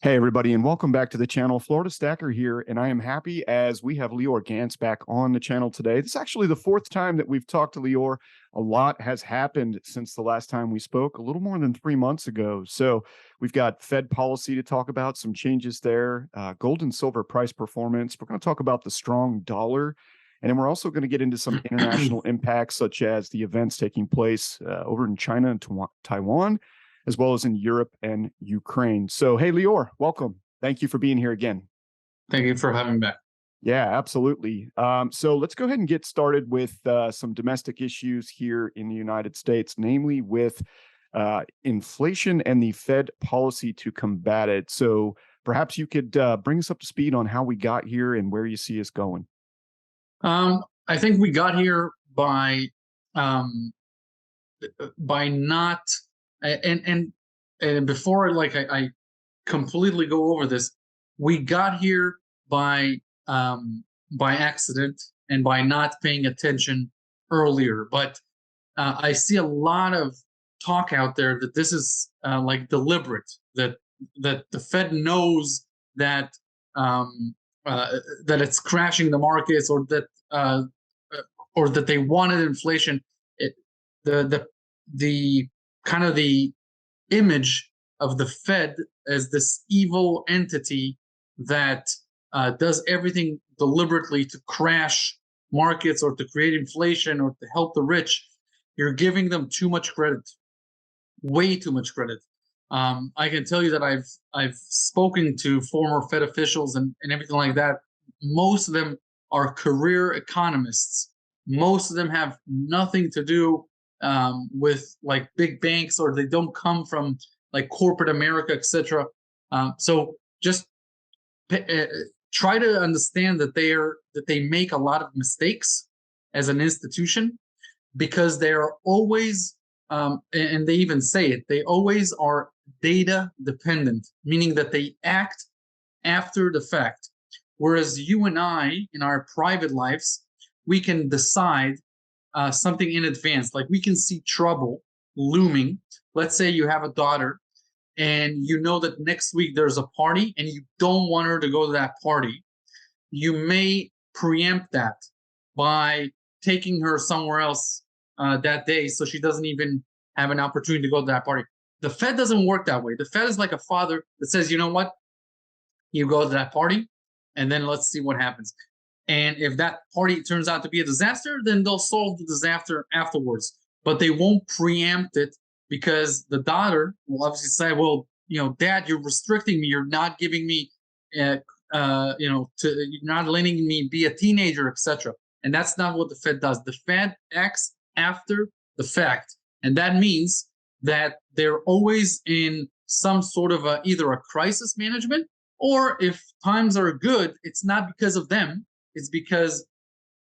Hey, everybody, and welcome back to the channel. Florida Stacker here, and I am happy as we have Lior Gantz back on the channel today. This is actually the fourth time that we've talked to Lior. A lot has happened since the last time we spoke, a little more than 3 months ago. So we've got Fed policy to talk about, some changes there, gold and silver price performance. We're going to talk about the strong dollar, and then we're also going to get into some international impacts, such as the events taking place over in China and Taiwan, as well as in Europe and Ukraine. So, hey, Lior, welcome. Thank you for being here again. Thank you for having me back. Yeah, absolutely. So let's go ahead and get started with some domestic issues here in the United States, namely with inflation and the Fed policy to combat it. So perhaps you could bring us up to speed on how we got here and where you see us going. I think we got here by not and before I completely go over this, we got here by accident and by not paying attention earlier. But I see a lot of talk out there that this is deliberate, that the Fed knows that that it's crashing the markets, or that they wanted inflation. The kind of the image of the Fed as this evil entity that does everything deliberately to crash markets or to create inflation or to help the rich, you're giving them too much credit, way too much credit. I can tell you that I've spoken to former Fed officials and everything like that. Most of them are career economists. Most of them have nothing to do with like big banks, or they don't come from like corporate America, etc. So just try to understand that they make a lot of mistakes as an institution, because they are always and they even say it, they always are data dependent, meaning that they act after the fact. Whereas you and I, in our private lives, we can decide something in advance. Like, we can see trouble looming. Let's say you have a daughter and you know that next week there's a party and you don't want her to go to that party. You may preempt that by taking her somewhere else that day, so she doesn't even have an opportunity to go to that party. The Fed doesn't work that way. The Fed is like a father that says, you know what, you go to that party and then let's see what happens. And if that party turns out to be a disaster, then they'll solve the disaster afterwards. But they won't preempt it, because the daughter will obviously say, well, Dad, you're restricting me. You're not giving me, you're not letting me be a teenager, etc. And that's not what the Fed does. The Fed acts after the fact. And that means that they're always in some sort of either a crisis management, or if times are good, it's not because of them. It's because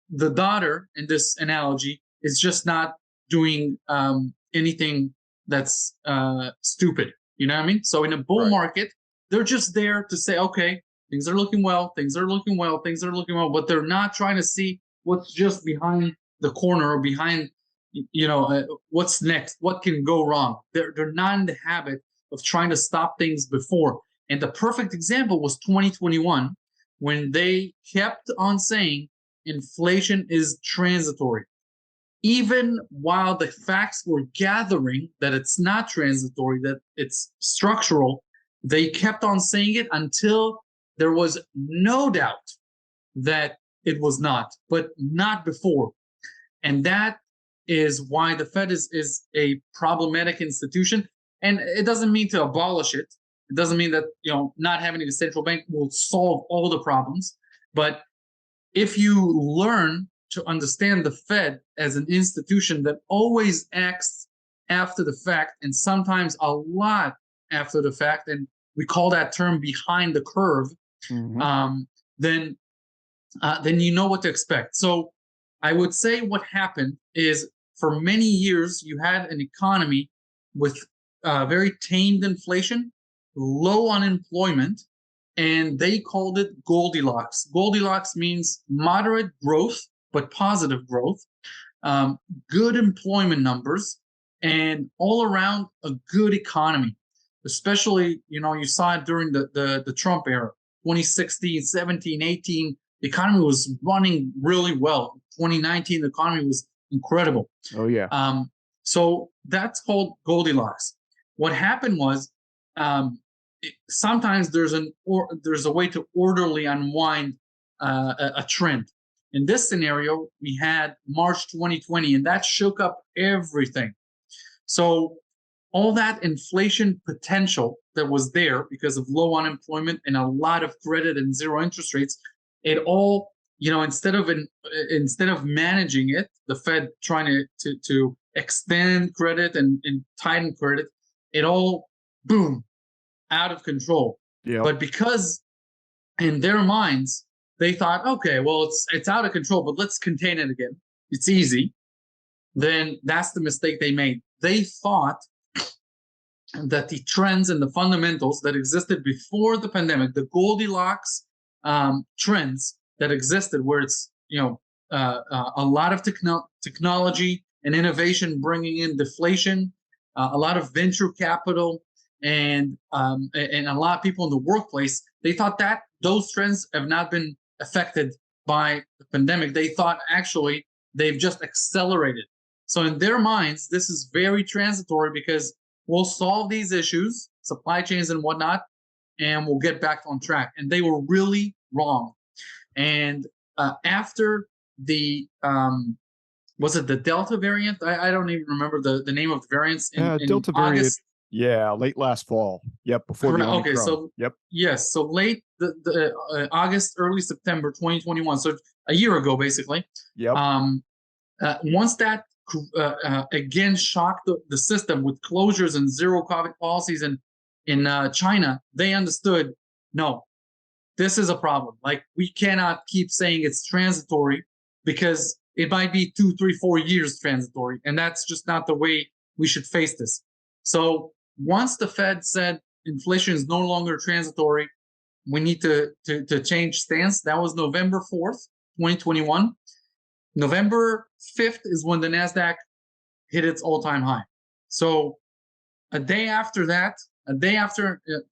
the daughter, in this analogy, is just not doing anything that's stupid. You know what I mean? So in a bull market, they're just there to say, okay, things are looking well, things are looking well, things are looking well, but they're not trying to see what's just behind the corner, or behind, what's next, what can go wrong. They're not in the habit of trying to stop things before. And the perfect example was 2021, when they kept on saying inflation is transitory. Even while the facts were gathering that it's not transitory, that it's structural, they kept on saying it until there was no doubt that it was not, but not before. And that is why the Fed is a problematic institution. And it doesn't mean to abolish it. It doesn't mean that not having a central bank will solve all the problems. But if you learn to understand the Fed as an institution that always acts after the fact, and sometimes a lot after the fact, and we call that term behind the curve, then you know what to expect. So I would say what happened is, for many years, you had an economy with very tamed inflation, low unemployment, and they called it Goldilocks. Goldilocks means moderate growth, but positive growth, good employment numbers, and all around a good economy. especially, you saw it during the Trump era, 2016, 17, 18. The economy was running really well. 2019, the economy was incredible. Oh yeah. So that's called Goldilocks. What happened was, sometimes there's a way to orderly unwind a trend. In this scenario, we had March 2020, and that shook up everything. So all that inflation potential that was there because of low unemployment and a lot of credit and zero interest rates, it all, instead of managing it, the Fed trying to extend credit and tighten credit, it all, boom, out of control. Yeah. But because in their minds, they thought, okay, well, it's out of control, but let's contain it again. It's easy. Then that's the mistake they made. They thought that the trends and the fundamentals that existed before the pandemic, the Goldilocks trends that existed, where it's a lot of technology and innovation bringing in deflation, a lot of venture capital, and a lot of people in the workplace, they thought that those trends have not been affected by the pandemic. They thought actually they've just accelerated. So in their minds, this is very transitory because we'll solve these issues, supply chains and whatnot, and we'll get back on track. And they were really wrong. And after the was it the Delta variant? I don't even remember the name of the variants. In Delta August. variant. Yeah, late last fall. Yep, before the Omicron. Okay, so yep. Yes, so late the August, early September 2021. So a year ago, basically. Yep. Once that again shocked the system with closures and zero COVID policies in China, they understood, no, this is a problem. Like, we cannot keep saying it's transitory because it might be 2, 3, 4 years transitory, and that's just not the way we should face this. So once the Fed said inflation is no longer transitory, we need to change stance. That was November 4th, 2021. November 5th is when the NASDAQ hit its all-time high. So a day after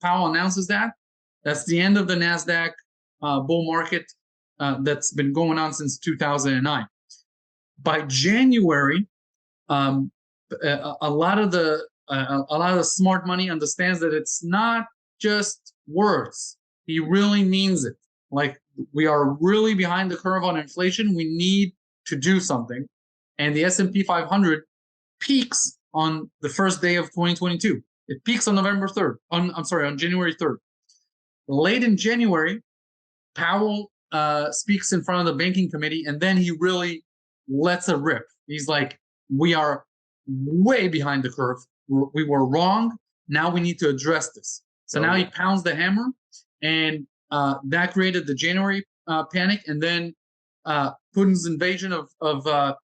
Powell announces that's the end of the NASDAQ bull market that's been going on since 2009. By January, a lot of the smart money understands that it's not just words. He really means it. Like, we are really behind the curve on inflation. We need to do something. And the S&P 500 peaks on the first day of 2022. It peaks on November 3rd. On January 3rd. Late in January, Powell speaks in front of the banking committee, and then he really lets it rip. He's like, we are way behind the curve. We were wrong. Now we need to address this. So now he pounds the hammer, and that created the January panic, and then Putin's invasion of the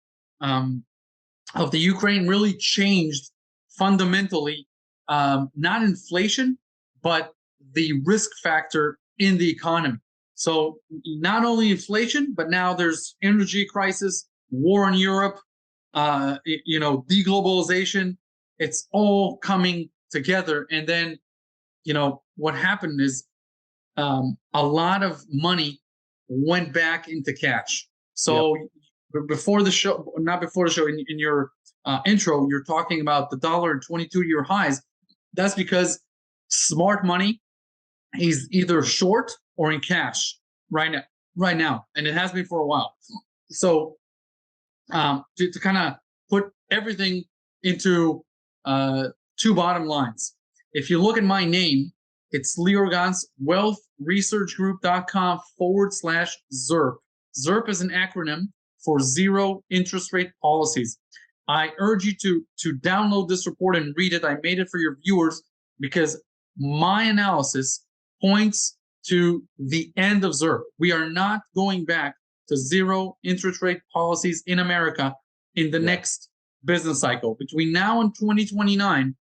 Ukraine really changed fundamentally not inflation, but the risk factor in the economy. So not only inflation, but now there's energy crisis, war in Europe, deglobalization. It's all coming together. And then, what happened is a lot of money went back into cash. So before the show, not before the show, in your intro, you're talking about the dollar and 22-year highs. That's because smart money is either short or in cash right now, and it has been for a while. So to kind of put everything into two bottom lines. If you look at my name, it's Lior Gantz, wealthresearchgroup.com/ZERP. ZERP is an acronym for Zero Interest Rate Policies. I urge you to download this report and read it. I made it for your viewers because my analysis points to the end of ZERP. We are not going back to zero interest rate policies in America in the next business cycle. Between now and 2029,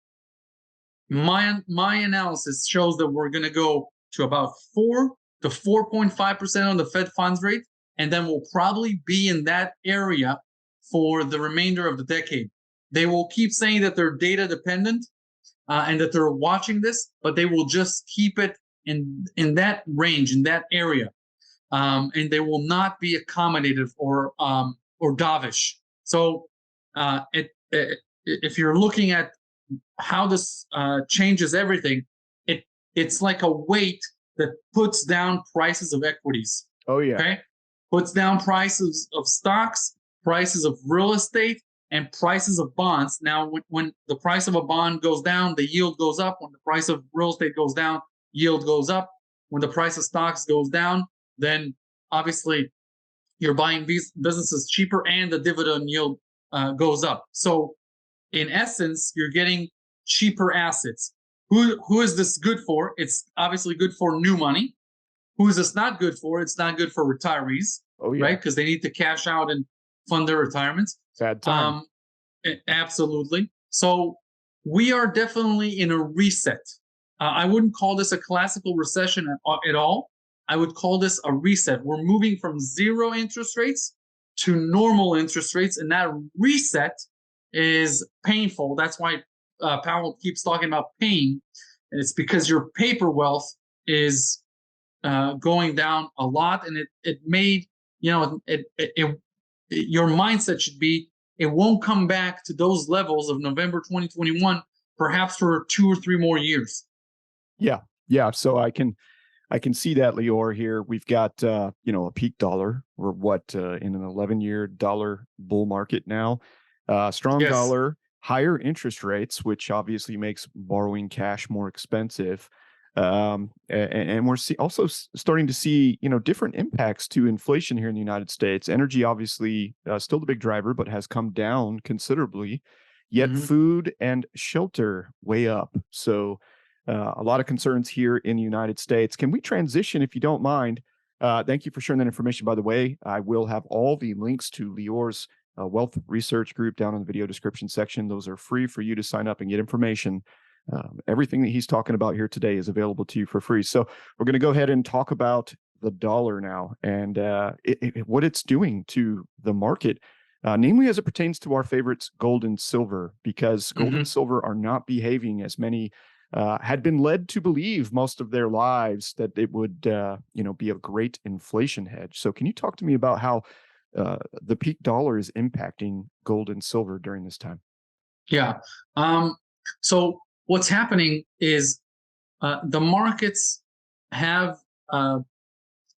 my analysis shows that we're going to go to about 4 to 4.5% on the Fed funds rate, and then we'll probably be in that area for the remainder of the decade. They will keep saying that they're data dependent, and that they're watching this, but they will just keep it in that range, in that area, and they will not be accommodative or dovish. So if you're looking at how this changes everything, it's like a weight that puts down prices of equities. Oh yeah. Okay, puts down prices of stocks, prices of real estate, and prices of bonds. Now, when the price of a bond goes down, the yield goes up. When the price of real estate goes down, yield goes up. When the price of stocks goes down, then obviously you're buying these businesses cheaper, and the dividend yield goes up. So, in essence, you're getting cheaper assets. Who is this good for? It's obviously good for new money. Who is this not good for? It's not good for retirees, Oh yeah. right? Because they need to cash out and fund their retirements. Sad time. Absolutely. So we are definitely in a reset. I wouldn't call this a classical recession at all. I would call this a reset. We're moving from zero interest rates to normal interest rates, and that reset is painful. That's why Powell keeps talking about pain, and it's because your paper wealth is going down a lot, and it made your mindset should be it won't come back to those levels of November 2021, perhaps for 2 or 3 more years. Yeah. So I can see that, Lior. Here we've got a peak dollar. We're in an 11-year dollar bull market now. Strong Yes. dollar, higher interest rates, which obviously makes borrowing cash more expensive. And we're also starting to see, different impacts to inflation here in the United States. Energy, obviously, still the big driver, but has come down considerably. Yet food and shelter way up. So a lot of concerns here in the United States. Can we transition, if you don't mind? Thank you for sharing that information, by the way. I will have all the links to Lior's wealth research group down in the video description section. Those are free for you to sign up and get information. Everything that he's talking about here today is available to you for free. So we're going to go ahead and talk about the dollar now and what it's doing to the market, namely as it pertains to our favorites, gold and silver, because gold and silver are not behaving as many had been led to believe most of their lives that it would, be a great inflation hedge. So can you talk to me about how the peak dollar is impacting gold and silver during this time? Yeah. So what's happening is the markets have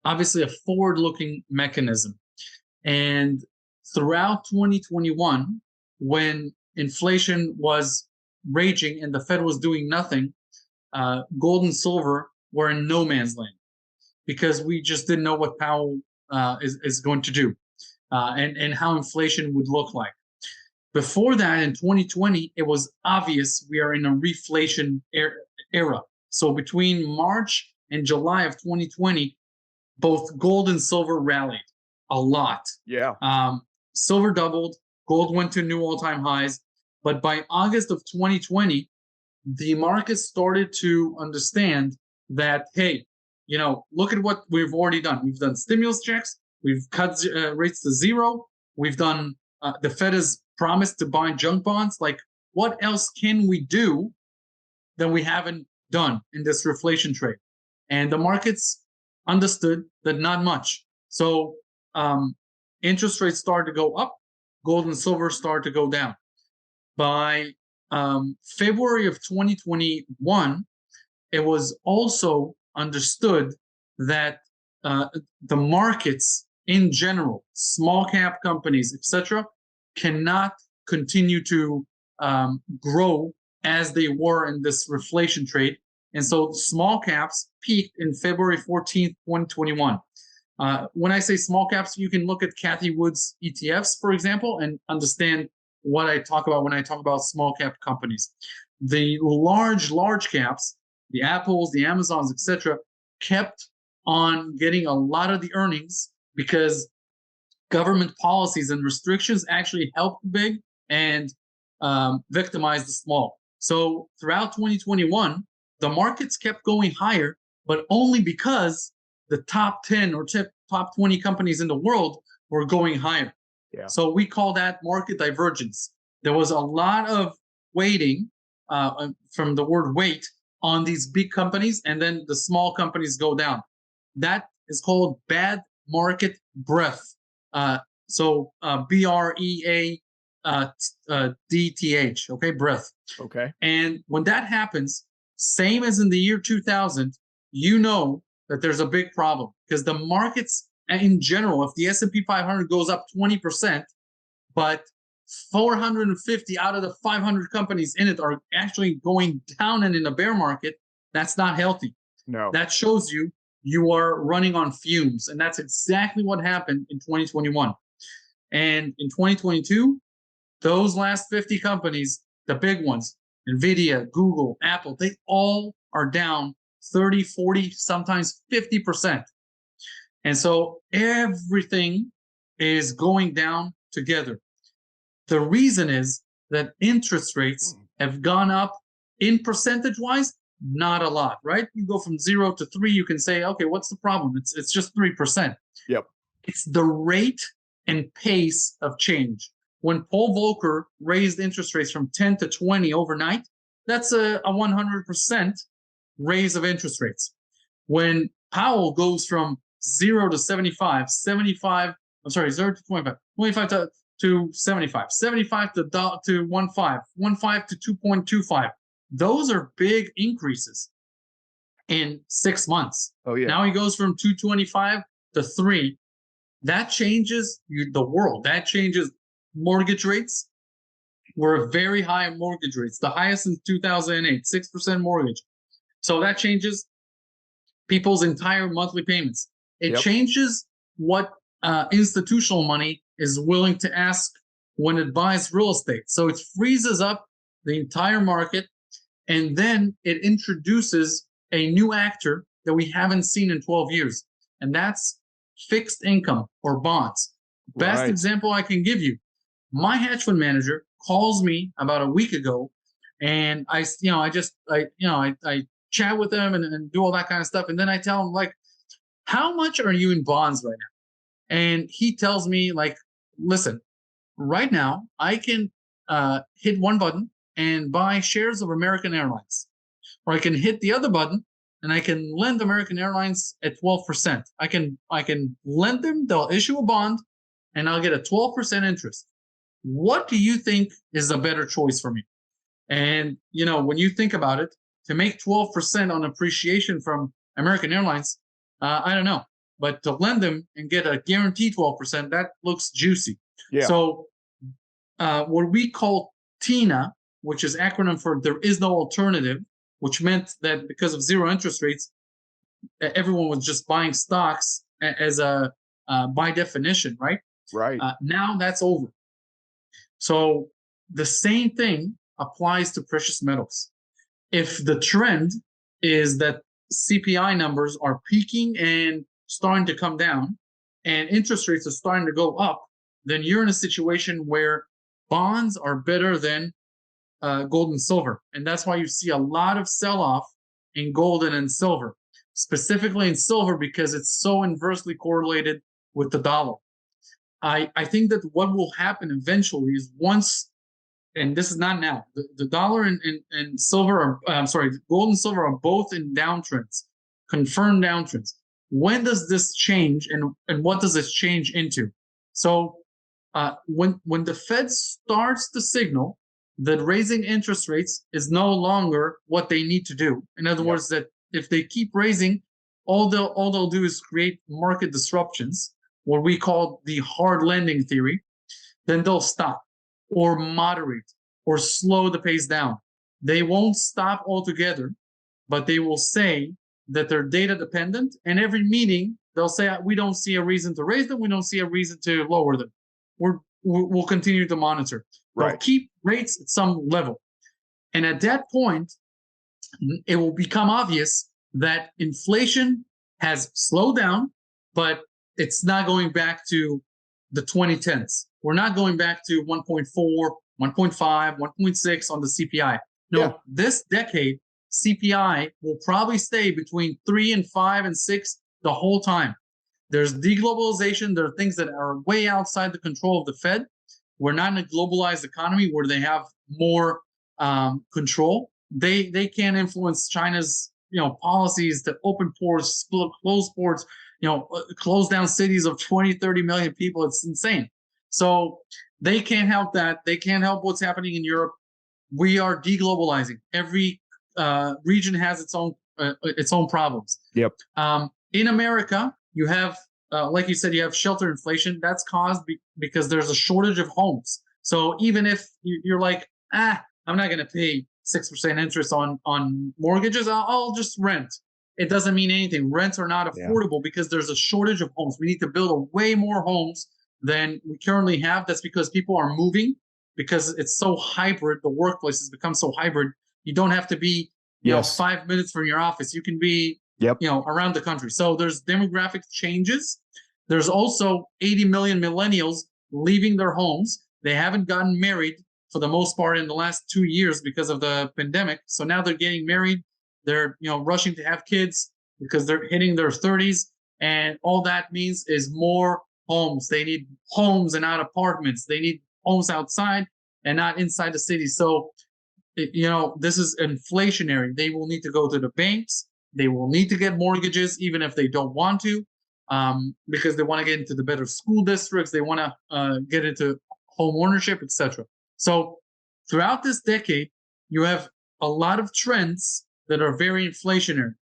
obviously a forward-looking mechanism. And throughout 2021, when inflation was raging and the Fed was doing nothing, gold and silver were in no man's land because we just didn't know what Powell is going to do and how inflation would look like. Before that, in 2020, it was obvious we are in a reflation era. So between March and July of 2020, both gold and silver rallied a lot. Yeah. Silver doubled, gold went to new all-time highs. But by August of 2020, the market started to understand that, hey, look at what we've already done. We've done stimulus checks. We've cut rates to zero. We've done, the Fed has promised to buy junk bonds. Like, what else can we do that we haven't done in this reflation trade? And the markets understood that not much. So interest rates started to go up. Gold and silver started to go down. By February of 2021, it was also understood that the markets in general, small cap companies, etc., cannot continue to grow as they were in this reflation trade. And so small caps peaked in February 14th, 2021. When I say small caps, you can look at Cathie Wood's ETFs, for example, and understand what I talk about when I talk about small cap companies. The large caps, the Apples, the Amazons, etc., kept on getting a lot of the earnings because government policies and restrictions actually helped the big and victimized the small. So throughout 2021, the markets kept going higher, but only because the top 10 or top 20 companies in the world were going higher. Yeah. So we call that market divergence. There was a lot of waiting from the word weight on these big companies, and then the small companies go down. That is called bad market breadth. BREADTH, okay, breadth. Okay. And when that happens, same as in the year 2000, you know that there's a big problem, because the markets in general, if the S&P 500 goes up 20%, but 450 out of the 500 companies in it are actually going down and in a bear market, that's not healthy. No. That shows you are running on fumes. And that's exactly what happened in 2021. And in 2022, those last 50 companies, the big ones, NVIDIA, Google, Apple, they all are down 30, 40, sometimes 50%. And so everything is going down together. The reason is that interest rates have gone up in percentage-wise, not a lot, right? You go from 0 to 3, you can say, okay, what's the problem? It's just 3%. Yep. It's the rate and pace of change. When Paul Volcker raised interest rates from 10 to 20 overnight, that's a 100% raise of interest rates. When Powell goes from 0 to 0 to 25, 25 to 75, 75 to 1.5, 1.5 to 2.25, those are big increases in 6 months. Oh, yeah. Now he goes from 2.25 to 3. That changes the world. That changes mortgage rates. Were very high mortgage rates, the highest since 2008, 6% mortgage. So that changes people's entire monthly payments. It changes what institutional money is willing to ask when it buys real estate. So it freezes up the entire market, and then it introduces a new actor that we haven't seen in 12 years, and that's fixed income or bonds. Best example I can give you, my hedge fund manager calls me about a week ago, and I chat with them and do all that kind of stuff, and then I tell him, like, how much are you in bonds right now? And he tells me, like, listen, right now I can hit one button and buy shares of American Airlines, or I can hit the other button and I can lend American Airlines at 12%. I can lend them, they'll issue a bond, and I'll get a 12% interest. What do you think is a better choice for me? And, when you think about it, to make 12% on appreciation from American Airlines, I don't know. But to lend them and get a guaranteed 12%, that looks juicy. Yeah. So what we call TINA, which is acronym for there is no alternative, which meant that because of zero interest rates, everyone was just buying stocks as a by definition, right? Right. Now that's over. So the same thing applies to precious metals. If the trend is that CPI numbers are peaking and starting to come down, and interest rates are starting to go up, then you're in a situation where bonds are better than gold and silver. And that's why you see a lot of sell-off in gold and in silver, specifically in silver, because it's so inversely correlated with the dollar. I think that what will happen eventually is once, and this is not now, the dollar and silver are, gold and silver are both in downtrends, confirmed downtrends. When does this change, and what does this change into? So when the Fed starts to signal that raising interest rates is no longer what they need to do, in other words, that if they keep raising, all they'll do is create market disruptions, what we call the hard landing theory, then they'll stop or moderate or slow the pace down. They won't stop altogether, but they will say that they're data dependent, and every meeting they'll say, we don't see a reason to raise them, we don't see a reason to lower them. We'll continue to monitor. They'll keep rates at some level. And at that point, it will become obvious that inflation has slowed down, but it's not going back to the 2010s. We're not going back to 1.4, 1.5, 1.6 on the CPI. No, this decade, CPI will probably stay between 3 and 5 and 6 the whole time. There's deglobalization. There are things that are way outside the control of the Fed. We're not in a globalized economy where they have more control. They can't influence China's policies to open ports, split, close ports, close down cities of 20, 30 million people. It's insane. So they can't help that. They can't help what's happening in Europe. We are deglobalizing. Every region has its own problems. Yep. In America, you have, like you said, you have shelter inflation. That's caused because there's a shortage of homes. So even if you're like, I'm not going to pay 6% interest on mortgages, I'll just rent. It doesn't mean anything. Rents are not affordable because there's a shortage of homes. We need to build way more homes than we currently have. That's because people are moving, because it's so hybrid. The workplace has become so hybrid. You don't have to be 5 minutes from your office. You can be around the country. So there's demographic changes. There's also 80 million millennials leaving their homes. They haven't gotten married for the most part in the last 2 years because of the pandemic. So now they're getting married. They're rushing to have kids because they're hitting their 30s. And all that means is more homes. They need homes and not apartments. They need homes outside and not inside the city. So, this is inflationary. They will need to go to the banks. They will need to get mortgages, even if they don't want to, because they want to get into the better school districts. They want to get into home ownership, etc. So throughout this decade, you have a lot of trends that are very inflationary.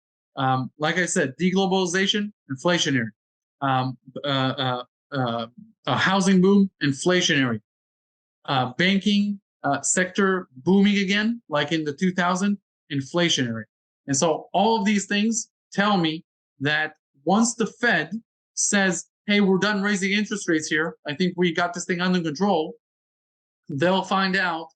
Like I said, deglobalization, inflationary. A housing boom, inflationary. Banking sector booming again, like in the 2000s, inflationary. And so all of these things tell me that once the Fed says, hey, we're done raising interest rates here, I think we got this thing under control, they'll find out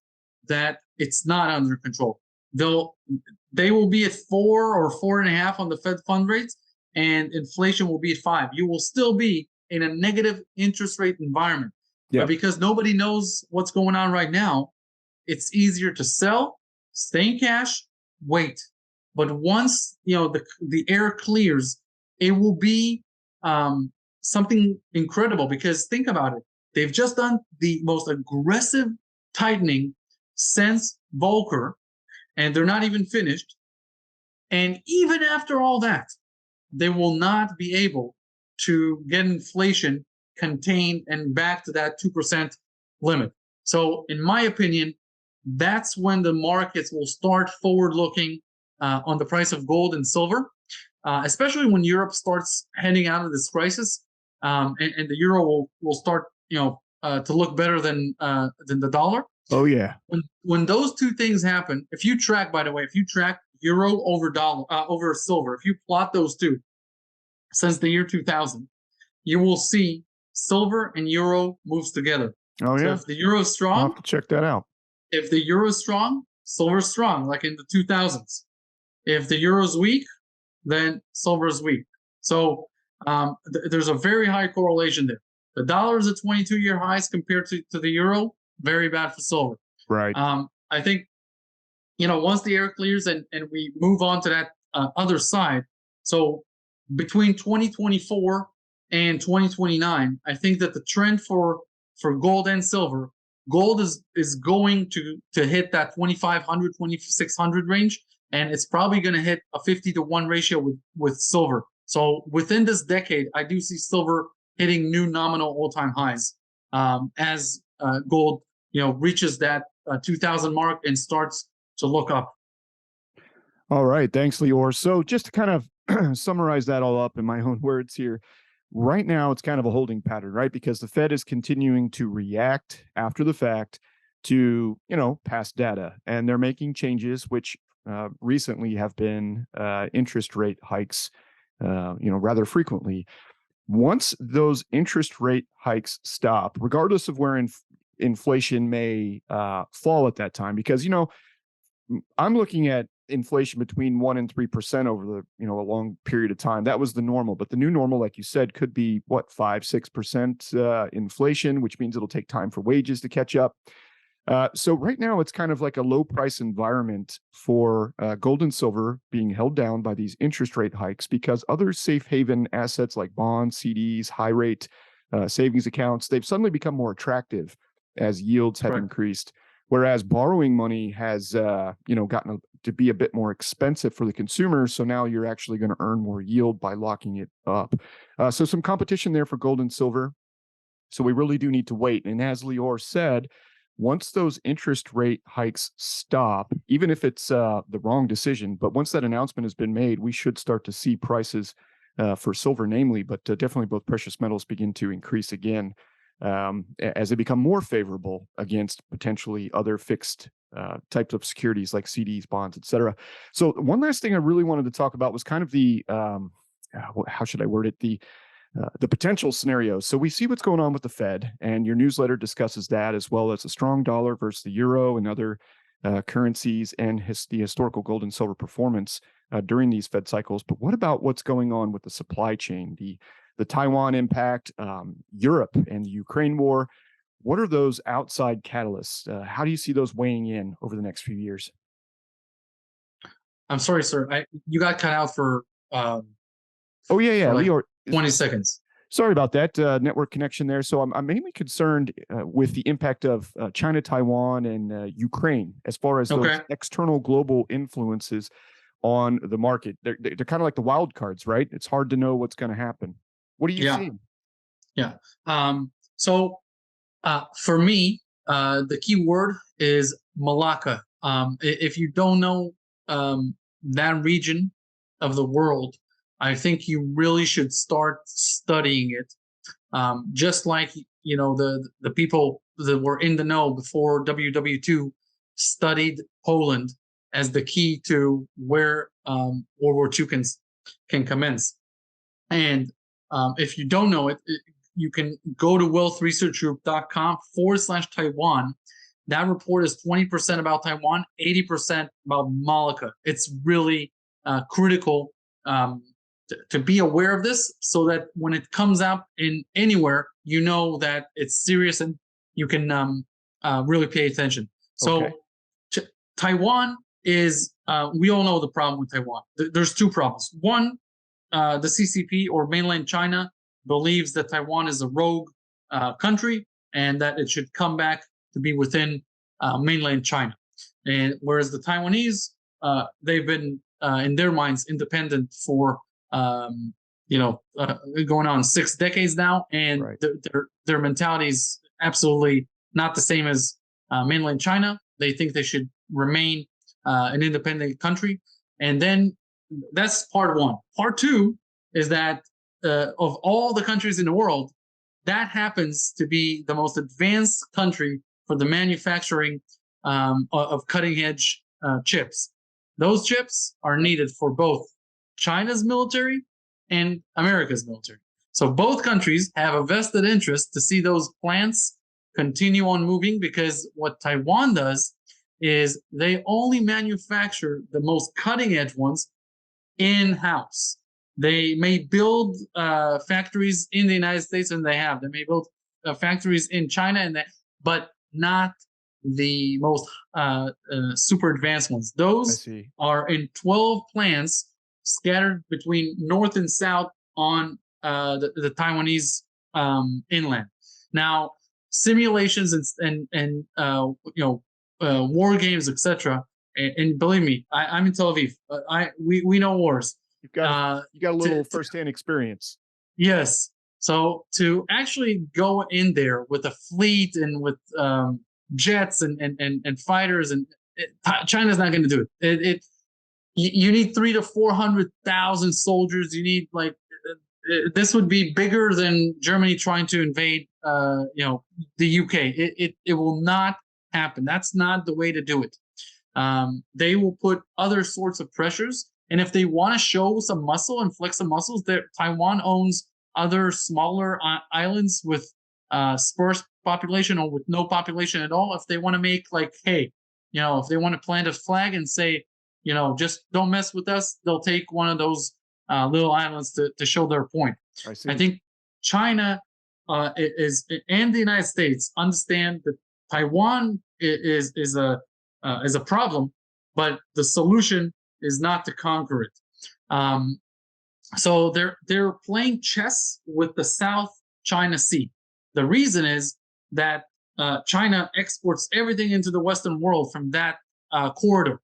that it's not under control. They will be at 4 or 4.5 on the Fed fund rates, and inflation will be at 5. You will still be in a negative interest rate environment. But because nobody knows what's going on right now, it's easier to sell, stay in cash, wait. But once the air clears, it will be something incredible. Because think about it, they've just done the most aggressive tightening since Volcker, and they're not even finished. And even after all that, they will not be able to get inflation contained and back to that 2% limit. So in my opinion, that's when the markets will start forward looking on the price of gold and silver, especially when Europe starts heading out of this crisis, and the euro will start to look better than the dollar. Oh yeah. When those two things happen, if you track euro over dollar over silver, if you plot those two since the year 2000, you will see silver and euro moves together. Oh yeah. So if the euro is strong, I'll have to check that out. If the euro is strong, silver is strong, like in the 2000s. If the euro is weak, then silver is weak. So there's a very high correlation there. The dollar is at 22-year highs compared to the euro. Very bad for silver. Right. I think, once the air clears and we move on to that other side, so between 2024 and 2029, I think that the trend for gold and silver, gold is going to hit that 2,500, 2,600 range, and it's probably going to hit a 50-to-1 ratio with silver. So within this decade, I do see silver hitting new nominal all-time highs as gold, reaches that 2,000 mark and starts to look up. All right, thanks, Lior. So just to kind of summarize that all up in my own words here, right now it's kind of a holding pattern, right? Because the Fed is continuing to react after the fact to, past data, and they're making changes, which recently have been interest rate hikes, rather frequently. Once those interest rate hikes stop, regardless of where inflation may fall at that time, because, I'm looking at inflation between 1% and 3% over the, a long period of time. That was the normal, but the new normal, like you said, could be 5-6% inflation, which means it'll take time for wages to catch up. So right now it's kind of like a low price environment for gold and silver being held down by these interest rate hikes, because other safe haven assets like bonds, CDs, high rate savings accounts, they've suddenly become more attractive as yields have increased. whereas borrowing money has, gotten to be a bit more expensive for the consumer. So now you're actually going to earn more yield by locking it up. So some competition there for gold and silver. So we really do need to wait. And as Lior said, once those interest rate hikes stop, even if it's the wrong decision, but once that announcement has been made, we should start to see prices for silver, namely, but definitely both precious metals begin to increase again as they become more favorable against potentially other fixed types of securities like CDs, bonds, et cetera. So one last thing I really wanted to talk about was kind of the, how should I word it? The potential scenarios. So we see what's going on with the Fed, and your newsletter discusses that, as well as a strong dollar versus the euro and other currencies, and the historical gold and silver performance during these Fed cycles. But what about what's going on with the supply chain, the Taiwan impact, Europe and the Ukraine war? What are those outside catalysts? How do you see those weighing in over the next few years? I'm sorry, sir. You got cut out for Oh yeah, like Lior. 20 seconds. Sorry about that network connection there. So I'm mainly concerned with the impact of China, Taiwan, and Ukraine as far as those external global influences on the market. They're kind of like the wild cards, right? It's hard to know what's going to happen. What are you seeing? Yeah. So for me, the key word is Malacca. If you don't know that region of the world, I think you really should start studying it. Just like the people that were in the know before WW2 studied Poland as the key to where World War II can commence. And if you don't know it, you can go to wealthresearchgroup.com/Taiwan. That report is 20% about Taiwan, 80% about Malacca. It's really critical to be aware of this, so that when it comes out in anywhere, you know that it's serious and you can really pay attention. So Taiwan is, we all know the problem with Taiwan. There's two problems. One, the CCP, or mainland China, believes that Taiwan is a rogue country and that it should come back to be within mainland China. And whereas the Taiwanese, they've been in their minds independent for going on 6 decades now, and their mentality is absolutely not the same as mainland China. They think they should remain an independent country. And then that's part one. Part two is that of all the countries in the world, that happens to be the most advanced country for the manufacturing of cutting-edge chips. Those chips are needed for both China's military and America's military. So both countries have a vested interest to see those plants continue on moving, because what Taiwan does is they only manufacture the most cutting-edge ones in-house. They may build factories in the United States, and they may build factories in China, but not the most super advanced ones. Those are in 12 plants scattered between north and south on the Taiwanese inland. Now, simulations and war games, etc. And believe me, I'm in Tel Aviv. We know wars. You got a little firsthand experience. Yes. So to actually go in there with a fleet and with jets and fighters, and China's not going to do it. You need 300,000 to 400,000 soldiers. You need this would be bigger than Germany trying to invade the UK. It will not happen. That's not the way to do it. They will put other sorts of pressures, and if they want to show some muscle and flex some muscles, Taiwan owns other smaller islands with sparse population or with no population at all. If they want to make if they want to plant a flag and say, just don't mess with us, they'll take one of those little islands to show their point. I think China and the United States understand that Taiwan is a problem, but the solution is not to conquer it. So they're playing chess with the South China Sea. The reason is that China exports everything into the Western world from that corridor.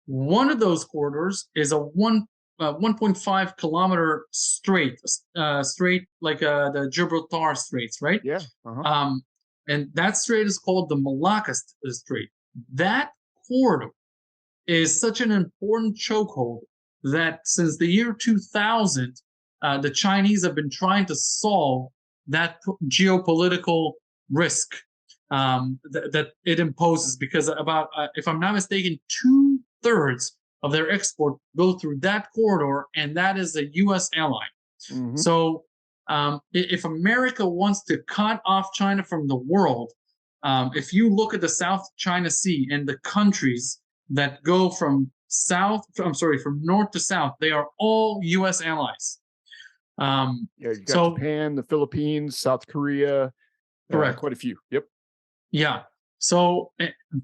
One of those corridors is a 1.5 kilometer strait, like the Gibraltar Straits, right? Yeah. Uh-huh. And that strait is called the Malacca Strait. That corridor is such an important chokehold that since the year 2000, the Chinese have been trying to solve that geopolitical risk that it imposes, because about, if I'm not mistaken, 2/3 of their export go through that corridor, and that is a U.S. ally. Mm-hmm. So if America wants to cut off China from the world, if you look at the South China Sea and the countries that go from north to south, they are all U.S. allies. Yeah, you got So Japan, the Philippines, South Korea, correct. quite a few. Yep. Yeah. So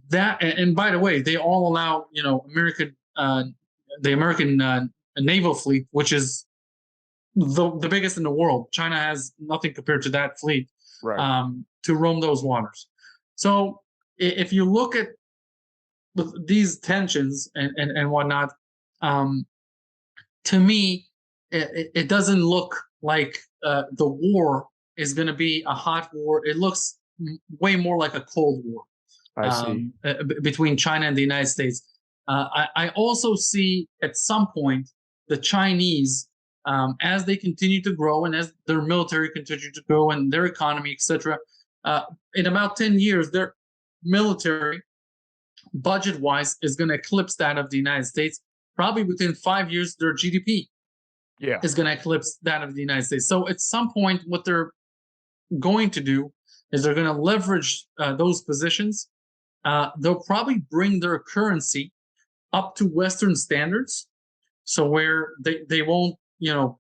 that, and by the way, they all allow, the American naval fleet, which is the biggest in the world. China has nothing compared to that fleet, Right. to roam those waters. So if you look at these tensions and whatnot, to me, it doesn't look like the war is going to be a hot war. It looks way more like a Cold War I see. between China and the United States. I also see at some point the Chinese, as they continue to grow and as their military continue to grow and their economy, etc., in about 10 years, their military budget-wise is going to eclipse that of the United States. Probably within 5 years, their GDP is going to eclipse that of the United States. So at some point, what they're going to do is they're going to leverage those positions. They'll probably bring their currency up to Western standards, so where they won't,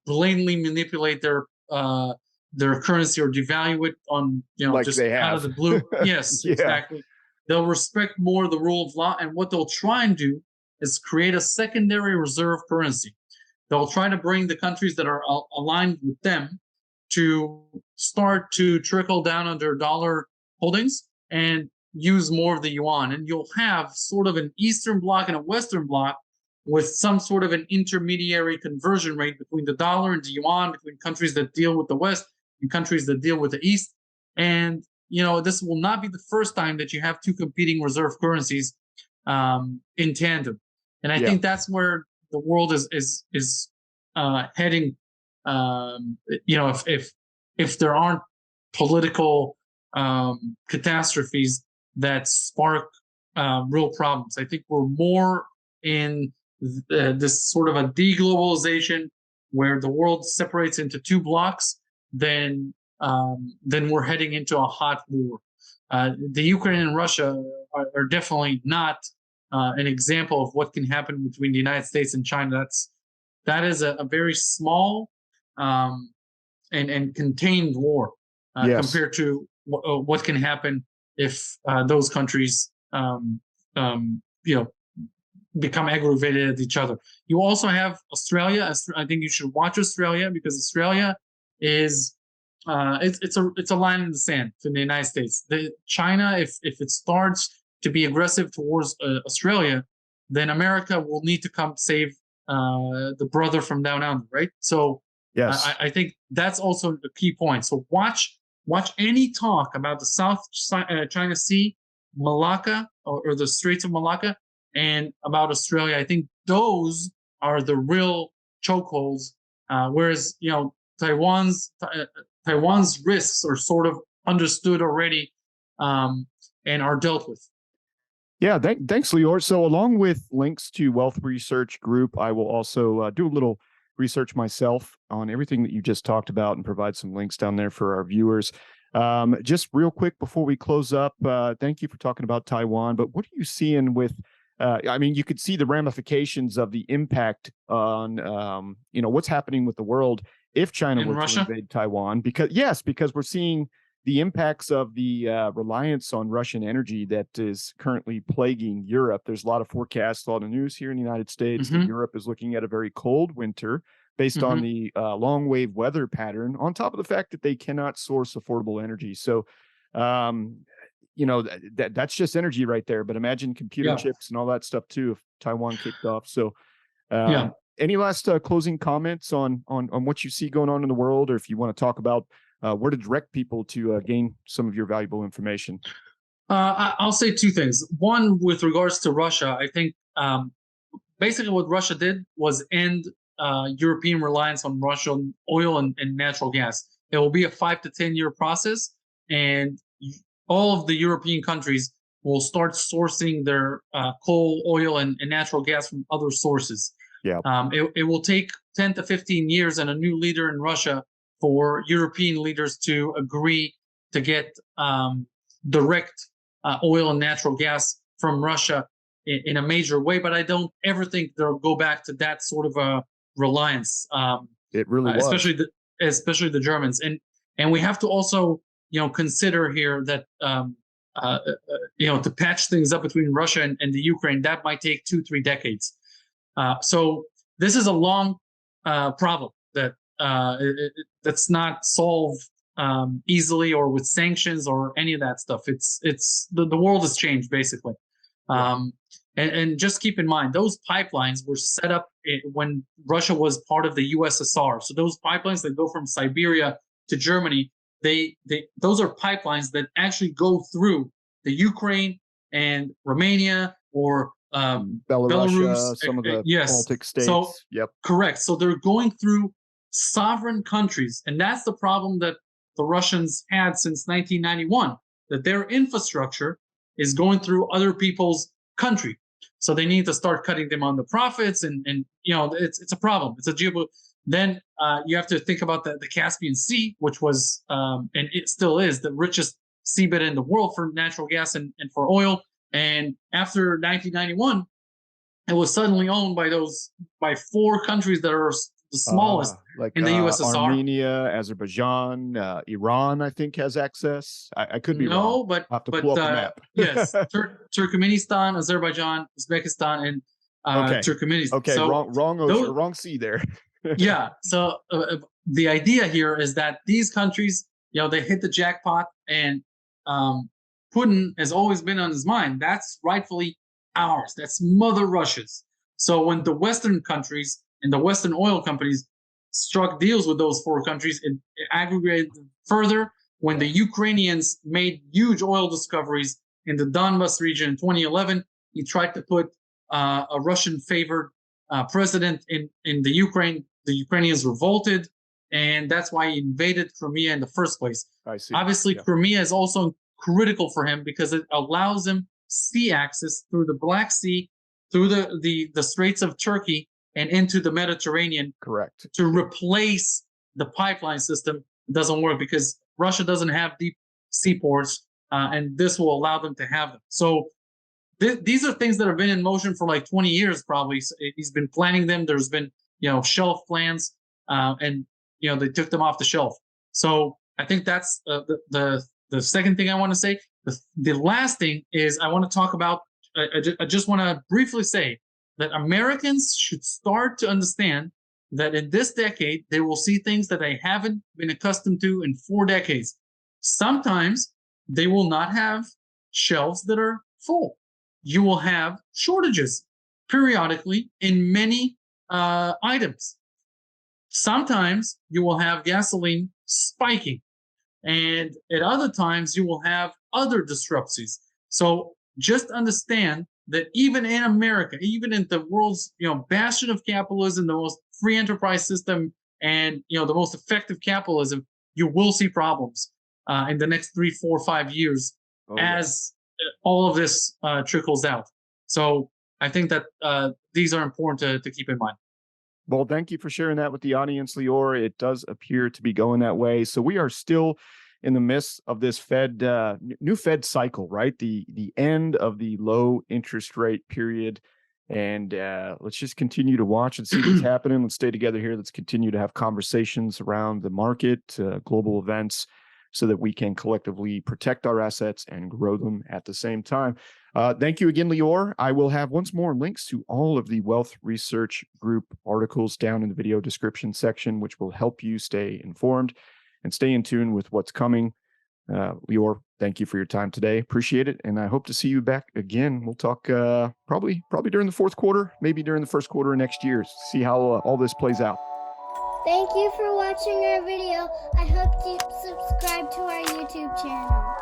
blatantly manipulate their currency or devalue it on, like just they out have. of the blue. Yes, Yeah. exactly. They'll respect more the rule of law, and what they'll try and do is create a secondary reserve currency. They'll try to bring the countries that are aligned with them to start to trickle down on their dollar holdings and use more of the yuan. And you'll have sort of an Eastern bloc and a Western bloc with some sort of an intermediary conversion rate between the dollar and the yuan, between countries that deal with the West and countries that deal with the East. And this will not be the first time that you have two competing reserve currencies in tandem. And I think that's where the world is heading. If there aren't political catastrophes that spark real problems, I think we're more in this sort of a deglobalization where the world separates into two blocks than we're heading into a hot war. The Ukraine and Russia are definitely not an example of what can happen between the United States and China. That is a very small and contained war compared to what can happen if those countries become aggravated at each other. You also have Australia. I think you should watch Australia, because Australia is it's a line in the sand to the United States. China, if it starts to be aggressive towards Australia, then America will need to come save the brother from down under, right? So yes, I think that's also the key point. So watch any talk about the South China Sea, Malacca, or the Straits of Malacca, and about Australia. I think those are the real chokeholds. Whereas Taiwan's risks are sort of understood already and are dealt with. Yeah, thanks, Lior. So along with links to Wealth Research Group, I will also do a little research myself on everything that you just talked about and provide some links down there for our viewers. Just real quick before we close up, thank you for talking about Taiwan, but what are you seeing with, you could see the ramifications of the impact on, what's happening with the world if China were to invade Taiwan, because we're seeing the impacts of the reliance on Russian energy that is currently plaguing Europe. There's a lot of forecasts, a lot of news here in the United States that Europe is looking at a very cold winter based on the long wave weather pattern, on top of the fact that they cannot source affordable energy. So That's just energy right there. But imagine computer chips and all that stuff too if Taiwan kicked off. So any last closing comments on what you see going on in the world, or if you want to talk about where to direct people to gain some of your valuable information? I'll say two things. One, with regards to Russia, I think basically what Russia did was end European reliance on Russian oil and natural gas. It will be a 5 to 10 year process, and all of the European countries will start sourcing their coal, oil, and natural gas from other sources. It will take 10 to 15 years and a new leader in Russia for European leaders to agree to get direct oil and natural gas from Russia in a major way. But I don't ever think they'll go back to that sort of a reliance. It really was. Especially the Germans. And we have to also consider here that to patch things up between Russia and the Ukraine, that might take 2-3 decades. So this is a long problem that's not solved easily or with sanctions or any of that stuff. It's the world has changed basically. And just keep in mind, those pipelines were set up when Russia was part of the USSR. So those pipelines that go from Siberia to Germany, those are pipelines that actually go through the Ukraine and Romania or Belarus, some of the Baltic states. So, correct. So they're going through sovereign countries, and that's the problem that the Russians had since 1991. That their infrastructure is going through other people's country, so they need to start cutting them on the profits, and it's a problem. It's a geopolitical. Then you have to think about the Caspian Sea, which was and it still is the richest seabed in the world for natural gas and for oil. And after 1991, it was suddenly owned by 4 countries that are the smallest in the USSR. Armenia, Azerbaijan, Iran, I think, has access. I could be wrong. But I'll have to pull up the map. Yes, Turkmenistan, Azerbaijan, Uzbekistan, and Turkmenistan. Okay, so wrong ocean, wrong sea there. So the idea here is that these countries, they hit the jackpot, and Putin has always been on his mind. That's rightfully ours. That's Mother Russia's. So when the Western countries and the Western oil companies struck deals with those 4 countries, it aggregated further. When the Ukrainians made huge oil discoveries in the Donbas region in 2011, he tried to put a Russian-favored president in the Ukraine. The Ukrainians revolted, and that's why he invaded Crimea in the first place. I see. Obviously, Crimea is also critical for him because it allows him sea access through the Black Sea, through the Straits of Turkey, and into the Mediterranean. Correct. To replace the pipeline system. It doesn't work because Russia doesn't have deep seaports, and this will allow them to have them. So these are things that have been in motion for like 20 years probably. So he's been planning them. There's been shelf plans, and they took them off the shelf. So I think that's the second thing I want to say. The last thing is I want to talk about. I just want to briefly say that Americans should start to understand that in this decade, they will see things that they haven't been accustomed to in 4 decades. Sometimes they will not have shelves that are full. You will have shortages periodically in many items. Sometimes you will have gasoline spiking, and at other times you will have other disruptions. So just understand that even in America, even in the world's bastion of capitalism, the most free enterprise system, and the most effective capitalism, you will see problems in the next 3, 4, 5 years as all of this trickles out. So I think that these are important to keep in mind. Well, thank you for sharing that with the audience, Lior. It does appear to be going that way. So we are still in the midst of this new Fed cycle, right? The end of the low interest rate period. And let's just continue to watch and see what's happening. Let's stay together here. Let's continue to have conversations around the market, global events, so that we can collectively protect our assets and grow them at the same time. Thank you again, Lior. I will have once more links to all of the Wealth Research Group articles down in the video description section, which will help you stay informed and stay in tune with what's coming. Lior, thank you for your time today. Appreciate it. And I hope to see you back again. We'll talk probably during the fourth quarter, maybe during the first quarter of next year, see how all this plays out. Thank you for watching our video. I hope you subscribe to our YouTube channel.